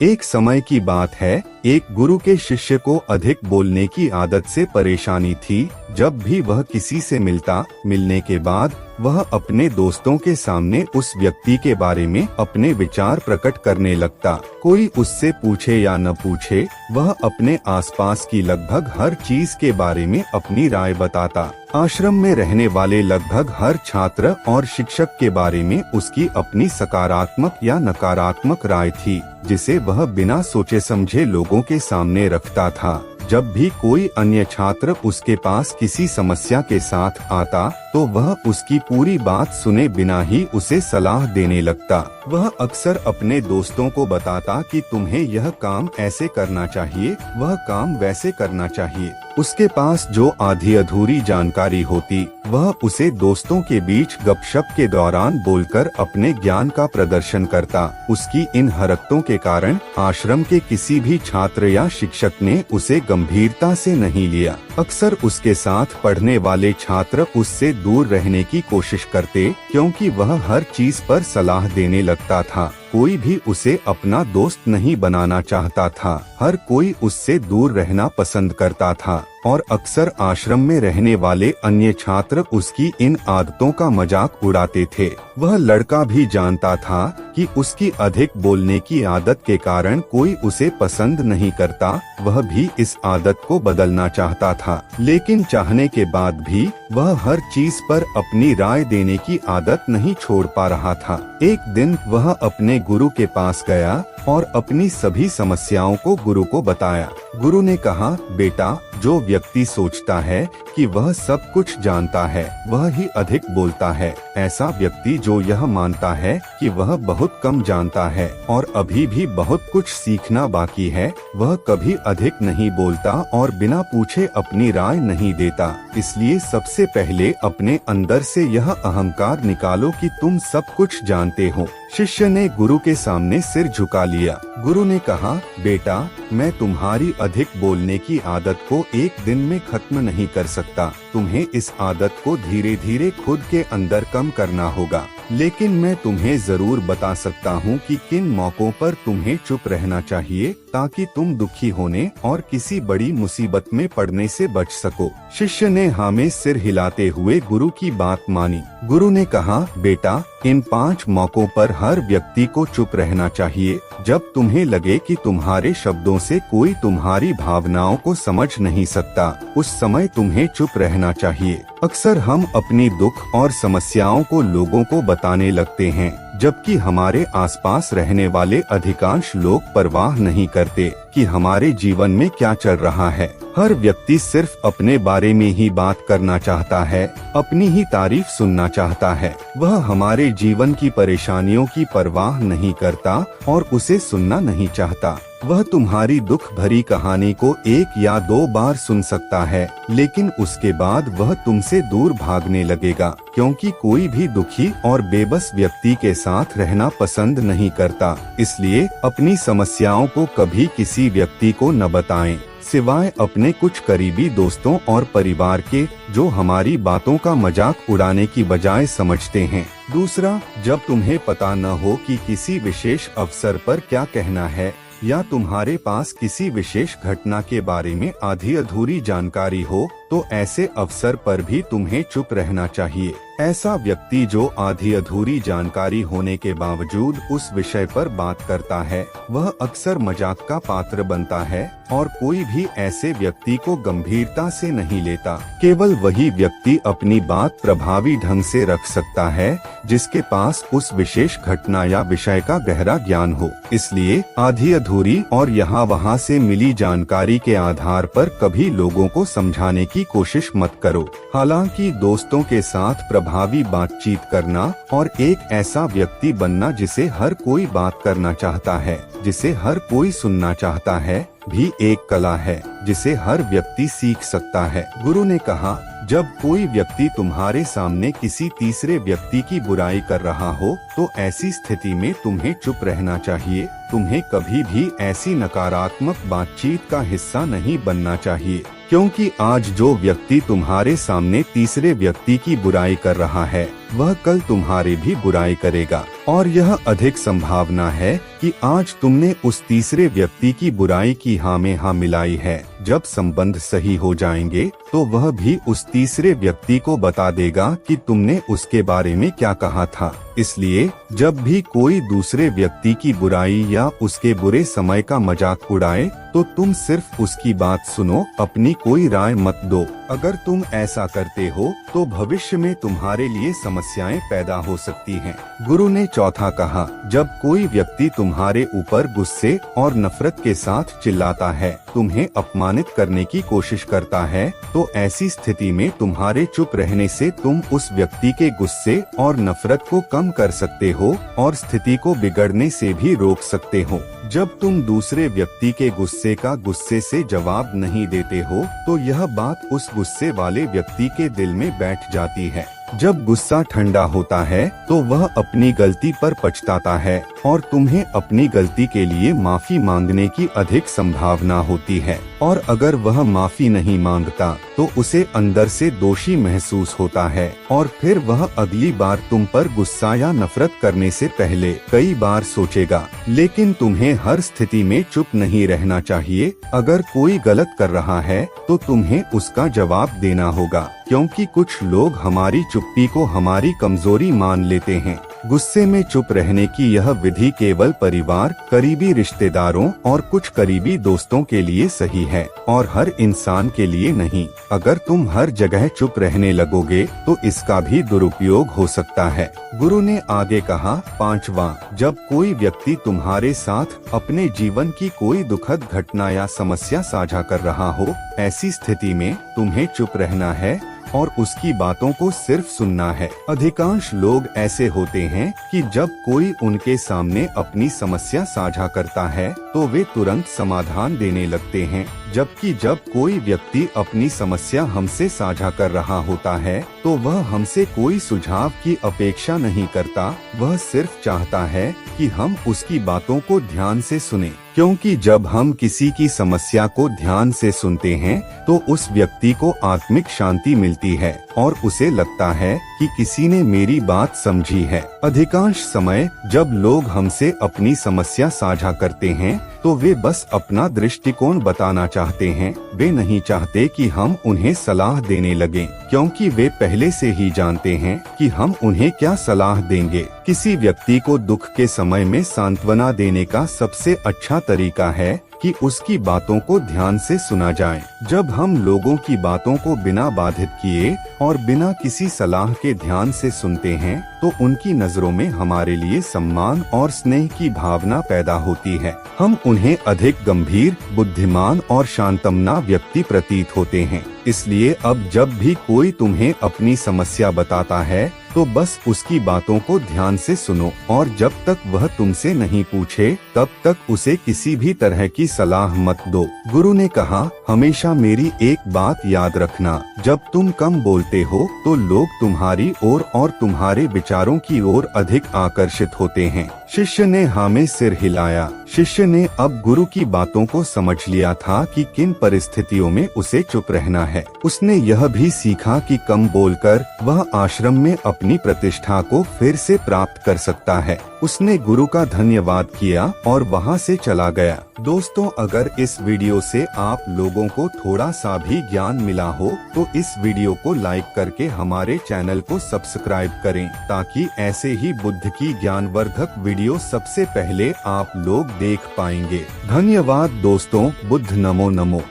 एक समय की बात है, एक गुरु के शिष्य को अधिक बोलने की आदत से परेशानी थी। जब भी वह किसी से मिलने के बाद वह अपने दोस्तों के सामने उस व्यक्ति के बारे में अपने विचार प्रकट करने लगता। कोई उससे पूछे या न पूछे, वह अपने आसपास की लगभग हर चीज के बारे में अपनी राय बताता। आश्रम में रहने वाले लगभग हर छात्र और शिक्षक के बारे में उसकी अपनी सकारात्मक या नकारात्मक राय थी, जिसे वह बिना सोचे समझे लोगों के सामने रखता था। जब भी कोई अन्य छात्र उसके पास किसी समस्या के साथ आता, तो वह उसकी पूरी बात सुने बिना ही उसे सलाह देने लगता। वह अक्सर अपने दोस्तों को बताता कि तुम्हें यह काम ऐसे करना चाहिए, वह काम वैसे करना चाहिए। उसके पास जो आधी अधूरी जानकारी होती, वह उसे दोस्तों के बीच गपशप के दौरान बोलकर अपने ज्ञान का प्रदर्शन करता। उसकी इन हरकतों के कारण आश्रम के किसी भी छात्र या शिक्षक ने उसे गंभीरता से नहीं लिया। अक्सर उसके साथ पढ़ने वाले छात्र उससे दूर रहने की कोशिश करते, क्योंकि वह हर चीज पर सलाह देने लगता था। कोई भी उसे अपना दोस्त नहीं बनाना चाहता था। हर कोई उससे दूर रहना पसंद करता था और अक्सर आश्रम में रहने वाले अन्य छात्र उसकी इन आदतों का मजाक उड़ाते थे। वह लड़का भी जानता था कि उसकी अधिक बोलने की आदत के कारण कोई उसे पसंद नहीं करता। वह भी इस आदत को बदलना चाहता था, लेकिन चाहने के बाद भी वह हर चीज पर अपनी राय देने की आदत नहीं छोड़ पा रहा था। एक दिन वह अपने गुरु के पास गया और अपनी सभी समस्याओं को गुरु को बताया। गुरु ने कहा, बेटा, जो व्यक्ति सोचता है कि वह सब कुछ जानता है, वह ही अधिक बोलता है। ऐसा व्यक्ति जो यह मानता है कि वह बहुत कम जानता है और अभी भी बहुत कुछ सीखना बाकी है, वह कभी अधिक नहीं बोलता और बिना पूछे अपनी राय नहीं देता। इसलिए सबसे पहले अपने अंदर से यह अहंकार निकालो कि तुम सब कुछ जानते हो। शिष्य ने गुरु के सामने सिर झुका लिया। गुरु ने कहा, बेटा, मैं तुम्हारी अधिक बोलने की आदत को एक दिन में खत्म नहीं कर सकता। तुम्हें इस आदत को धीरे धीरे खुद के अंदर कम करना होगा। लेकिन मैं तुम्हें जरूर बता सकता हूँ कि किन मौकों पर तुम्हें चुप रहना चाहिए, ताकि तुम दुखी होने और किसी बड़ी मुसीबत में पड़ने से बच सको। शिष्य ने हाँ में सिर हिलाते हुए गुरु की बात मानी। गुरु ने कहा, बेटा, इन 5 मौकों पर हर व्यक्ति को चुप रहना चाहिए। जब तुम्हें लगे कि तुम्हारे शब्दों से कोई तुम्हारी भावनाओं को समझ नहीं सकता, उस समय तुम्हें चुप रहना चाहिए। अक्सर हम अपनी दुख और समस्याओं को लोगों को बताने लगते हैं, जबकि हमारे आसपास रहने वाले अधिकांश लोग परवाह नहीं करते कि हमारे जीवन में क्या चल रहा है। हर व्यक्ति सिर्फ अपने बारे में ही बात करना चाहता है, अपनी ही तारीफ सुनना चाहता है। वह हमारे जीवन की परेशानियों की परवाह नहीं करता और उसे सुनना नहीं चाहता। वह तुम्हारी दुख भरी कहानी को 1 या 2 बार सुन सकता है, लेकिन उसके बाद वह तुमसे दूर भागने लगेगा, क्योंकि कोई भी दुखी और बेबस व्यक्ति के साथ रहना पसंद नहीं करता। इसलिए अपनी समस्याओं को कभी किसी व्यक्ति को न बताएं, सिवाय अपने कुछ करीबी दोस्तों और परिवार के, जो हमारी बातों का मजाक उड़ाने की बजाय समझते हैं। दूसरा, जब तुम्हें पता न हो कि किसी विशेष अवसर पर क्या कहना है, या तुम्हारे पास किसी विशेष घटना के बारे में आधी अधूरी जानकारी हो, तो ऐसे अवसर पर भी तुम्हें चुप रहना चाहिए। ऐसा व्यक्ति जो आधी अधूरी जानकारी होने के बावजूद उस विषय पर बात करता है, वह अक्सर मजाक का पात्र बनता है और कोई भी ऐसे व्यक्ति को गंभीरता से नहीं लेता। केवल वही व्यक्ति अपनी बात प्रभावी ढंग से रख सकता है जिसके पास उस विशेष घटना या विषय का गहरा ज्ञान हो। इसलिए आधी अधूरी और यहाँ वहाँ से मिली जानकारी के आधार पर कभी लोगों को समझाने की कोशिश मत करो। हालांकि दोस्तों के साथ प्रभावी बातचीत करना और एक ऐसा व्यक्ति बनना जिसे हर कोई बात करना चाहता है, जिसे हर कोई सुनना चाहता है, भी एक कला है जिसे हर व्यक्ति सीख सकता है। गुरु ने कहा, जब कोई व्यक्ति तुम्हारे सामने किसी तीसरे व्यक्ति की बुराई कर रहा हो, तो ऐसी स्थिति में तुम्हें चुप रहना चाहिए। तुम्हें कभी भी ऐसी नकारात्मक बातचीत का हिस्सा नहीं बनना चाहिए, क्योंकि आज जो व्यक्ति तुम्हारे सामने तीसरे व्यक्ति की बुराई कर रहा है, वह कल तुम्हारी भी बुराई करेगा। और यह अधिक संभावना है कि आज तुमने उस तीसरे व्यक्ति की बुराई की हाँ में हाँ मिलाई है। जब संबंध सही हो जाएंगे तो वह भी उस तीसरे व्यक्ति को बता देगा कि तुमने उसके बारे में क्या कहा था। इसलिए जब भी कोई दूसरे व्यक्ति की बुराई या उसके बुरे समय का मजाक उड़ाए तो तुम सिर्फ उसकी बात सुनो, अपनी कोई राय मत दो। अगर तुम ऐसा करते हो तो भविष्य में तुम्हारे लिए समस्याएं पैदा हो सकती हैं। गुरु ने चौथा कहा, जब कोई व्यक्ति तुम्हारे ऊपर गुस्से और नफरत के साथ चिल्लाता है, तुम्हें अपमानित करने की कोशिश करता है, तो ऐसी स्थिति में तुम्हारे चुप रहने से तुम उस व्यक्ति के गुस्से और नफरत को कम कर सकते हो और स्थिति को बिगड़ने से भी रोक सकते हो। जब तुम दूसरे व्यक्ति के गुस्से का गुस्से से जवाब नहीं देते हो तो यह बात उस गुस्से वाले व्यक्ति के दिल में बैठ जाती है। जब गुस्सा ठंडा होता है तो वह अपनी गलती पर पछताता है और तुम्हें अपनी गलती के लिए माफी मांगने की अधिक संभावना होती है। और अगर वह माफी नहीं मांगता तो उसे अंदर से दोषी महसूस होता है और फिर वह अगली बार तुम पर गुस्सा या नफरत करने से पहले कई बार सोचेगा। लेकिन तुम्हें हर स्थिति में चुप नहीं रहना चाहिए। अगर कोई गलत कर रहा है तो तुम्हें उसका जवाब देना होगा, क्योंकि कुछ लोग हमारी चुप्पी को हमारी कमजोरी मान लेते हैं। गुस्से में चुप रहने की यह विधि केवल परिवार, करीबी रिश्तेदारों और कुछ करीबी दोस्तों के लिए सही है और हर इंसान के लिए नहीं। अगर तुम हर जगह चुप रहने लगोगे तो इसका भी दुरुपयोग हो सकता है। गुरु ने आगे कहा, पांचवा, जब कोई व्यक्ति तुम्हारे साथ अपने जीवन की कोई दुखद घटना या समस्या साझा कर रहा हो, ऐसी स्थिति में तुम्हें चुप रहना है और उसकी बातों को सिर्फ सुनना है। अधिकांश लोग ऐसे होते हैं कि जब कोई उनके सामने अपनी समस्या साझा करता है तो वे तुरंत समाधान देने लगते हैं, जबकि जब कोई व्यक्ति अपनी समस्या हमसे साझा कर रहा होता है तो वह हमसे कोई सुझाव की अपेक्षा नहीं करता। वह सिर्फ चाहता है कि हम उसकी बातों को ध्यान से सुनें, क्योंकि जब हम किसी की समस्या को ध्यान से सुनते हैं तो उस व्यक्ति को आत्मिक शांति मिलती है और उसे लगता है कि किसी ने मेरी बात समझी है। अधिकांश समय जब लोग हमसे अपनी समस्या साझा करते हैं तो वे बस अपना दृष्टिकोण बताना चाहते हैं। वे नहीं चाहते कि हम उन्हें सलाह देने लगें, क्योंकि वे पहले से ही जानते हैं कि हम उन्हें क्या सलाह देंगे। किसी व्यक्ति को दुख के समय में सांत्वना देने का सबसे अच्छा तरीका है कि उसकी बातों को ध्यान से सुना जाए। जब हम लोगों की बातों को बिना बाधित किए और बिना किसी सलाह के ध्यान से सुनते हैं तो उनकी नजरों में हमारे लिए सम्मान और स्नेह की भावना पैदा होती है। हम उन्हें अधिक गंभीर, बुद्धिमान और शांतमना व्यक्ति प्रतीत होते हैं। इसलिए अब जब भी कोई तुम्हें अपनी समस्या बताता है तो बस उसकी बातों को ध्यान से सुनो और जब तक वह तुमसे नहीं पूछे तब तक उसे किसी भी तरह की सलाह मत दो। गुरु ने कहा, हमेशा मेरी एक बात याद रखना, जब तुम कम बोलते हो तो लोग तुम्हारी ओर और तुम्हारे विचारों की ओर अधिक आकर्षित होते हैं। शिष्य ने हाँ में सिर हिलाया। शिष्य ने अब गुरु की बातों को समझ लिया था कि किन परिस्थितियों में उसे चुप रहना है। उसने यह भी सीखा कि कम बोलकर वह आश्रम में अपनी प्रतिष्ठा को फिर से प्राप्त कर सकता है। उसने गुरु का धन्यवाद किया और वहां से चला गया। दोस्तों, अगर इस वीडियो से आप लोगों को थोड़ा सा भी ज्ञान मिला हो तो इस वीडियो को लाइक करके हमारे चैनल को सब्सक्राइब करें, ताकि ऐसे ही बुद्ध की ज्ञानवर्धक वीडियो सबसे पहले आप लोग देख पाएंगे। धन्यवाद दोस्तों। बुद्ध नमो नमो।